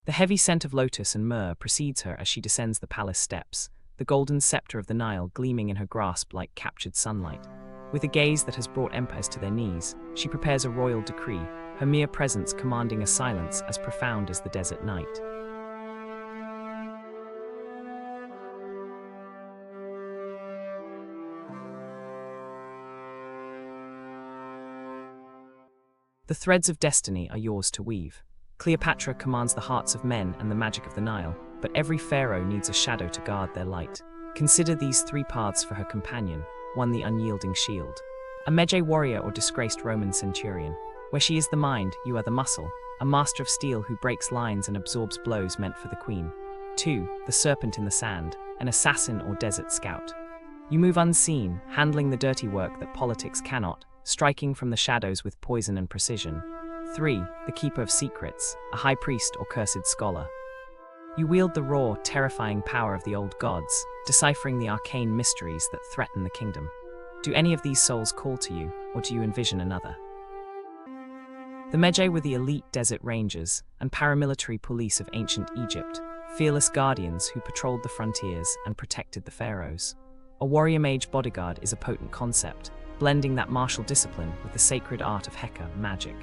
The heavy scent of lotus and myrrh precedes her as she descends the palace steps, the golden scepter of the Nile gleaming in her grasp like captured sunlight. With a gaze that has brought empires to their knees, she prepares a royal decree, her mere presence commanding a silence as profound as the desert night. The threads of destiny are yours to weave. Cleopatra commands the hearts of men and the magic of the Nile, but every pharaoh needs a shadow to guard their light. Consider these 3 paths for her companion. 1. The unyielding shield. A Medjay warrior or disgraced Roman centurion. Where she is the mind, you are the muscle, a master of steel who breaks lines and absorbs blows meant for the queen. 2. The serpent in the sand, an assassin or desert scout. You move unseen, handling the dirty work that politics cannot, striking from the shadows with poison and precision. 3. The keeper of secrets, a high priest or cursed scholar. You wield the raw, terrifying power of the old gods, deciphering the arcane mysteries that threaten the kingdom. Do any of these souls call to you, or do you envision another? The Medjay were the elite desert rangers and paramilitary police of ancient Egypt, fearless guardians who patrolled the frontiers and protected the pharaohs. A warrior mage bodyguard is a potent concept, blending that martial discipline with the sacred art of Heka magic.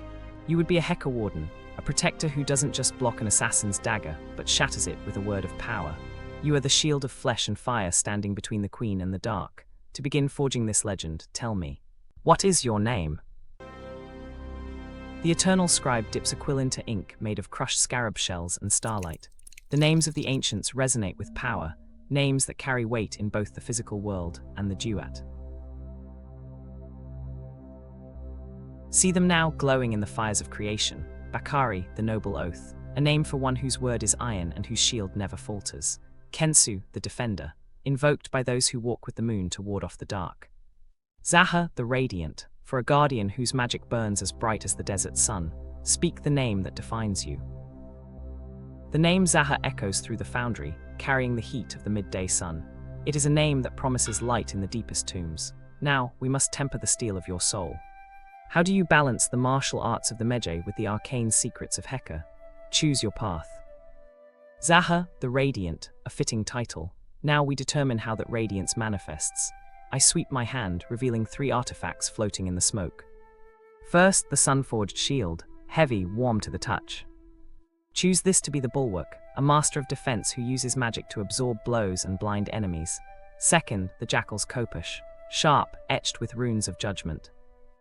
You would be a Heka warden, a protector who doesn't just block an assassin's dagger, but shatters it with a word of power. You are the shield of flesh and fire standing between the queen and the dark. To begin forging this legend, tell me, what is your name? The eternal scribe dips a quill into ink made of crushed scarab shells and starlight. The names of the ancients resonate with power, names that carry weight in both the physical world and the duat. See them now glowing in the fires of creation. Bakari, the noble oath, a name for one whose word is iron and whose shield never falters. Kensu, the defender, invoked by those who walk with the moon to ward off the dark. Zaha, the radiant, for a guardian whose magic burns as bright as the desert sun. Speak the name that defines you. The name Zaha echoes through the foundry, carrying the heat of the midday sun. It is a name that promises light in the deepest tombs. Now, we must temper the steel of your soul. How do you balance the martial arts of the Medjay with the arcane secrets of Heka? Choose your path. Zaha, the Radiant, a fitting title. Now we determine how that radiance manifests. I sweep my hand, revealing 3 artifacts floating in the smoke. First, the sun-forged shield, heavy, warm to the touch. Choose this to be the bulwark, a master of defense who uses magic to absorb blows and blind enemies. Second, the jackal's kopush, sharp, etched with runes of judgment.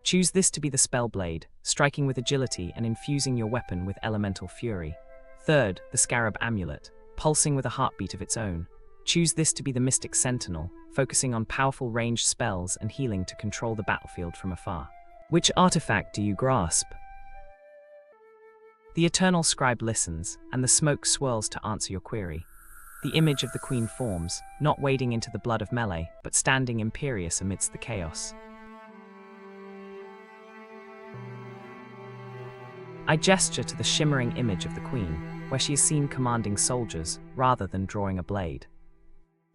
Choose this to be the spellblade, striking with agility and infusing your weapon with elemental fury. Third, the scarab amulet, pulsing with a heartbeat of its own. Choose this to be the mystic sentinel, focusing on powerful ranged spells and healing to control the battlefield from afar. Which artifact do you grasp? The eternal scribe listens, and the smoke swirls to answer your query. The image of the queen forms, not wading into the blood of melee, but standing imperious amidst the chaos. I gesture to the shimmering image of the queen, where she is seen commanding soldiers rather than drawing a blade.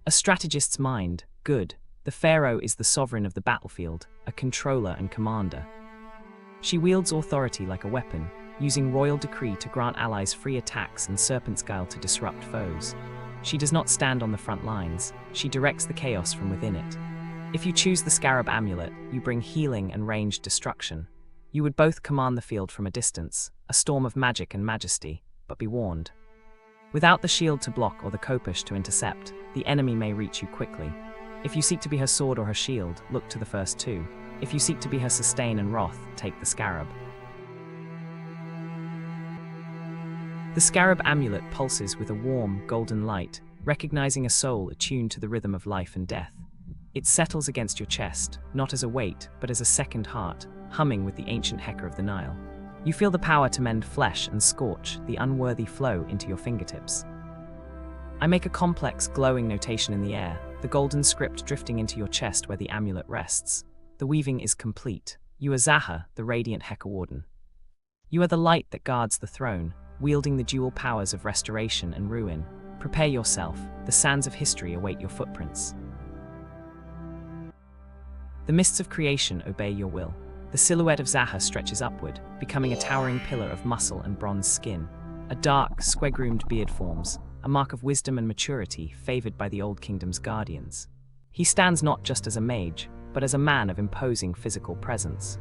A strategist's mind, good. The pharaoh is the sovereign of the battlefield, a controller and commander. She wields authority like a weapon, using royal decree to grant allies free attacks and serpent's guile to disrupt foes. She does not stand on the front lines, she directs the chaos from within it. If you choose the scarab amulet, you bring healing and ranged destruction. You would both command the field from a distance, a storm of magic and majesty, but be warned. Without the shield to block or the kopush to intercept, the enemy may reach you quickly. If you seek to be her sword or her shield, look to the first 2. If you seek to be her sustain and wrath, take the scarab. The scarab amulet pulses with a warm, golden light, recognizing a soul attuned to the rhythm of life and death. It settles against your chest, not as a weight, but as a second heart, humming with the ancient Heka of the Nile. You feel the power to mend flesh and scorch the unworthy flow into your fingertips. I make a complex, glowing notation in the air, the golden script drifting into your chest where the amulet rests. The weaving is complete. You are Zaha, the radiant Heka warden. You are the light that guards the throne, wielding the dual powers of restoration and ruin. Prepare yourself, the sands of history await your footprints. The mists of creation obey your will. The silhouette of Zaha stretches upward, becoming a towering pillar of muscle and bronze skin. A dark, square-groomed beard forms, a mark of wisdom and maturity favored by the Old Kingdom's guardians. He stands not just as a mage, but as a man of imposing physical presence.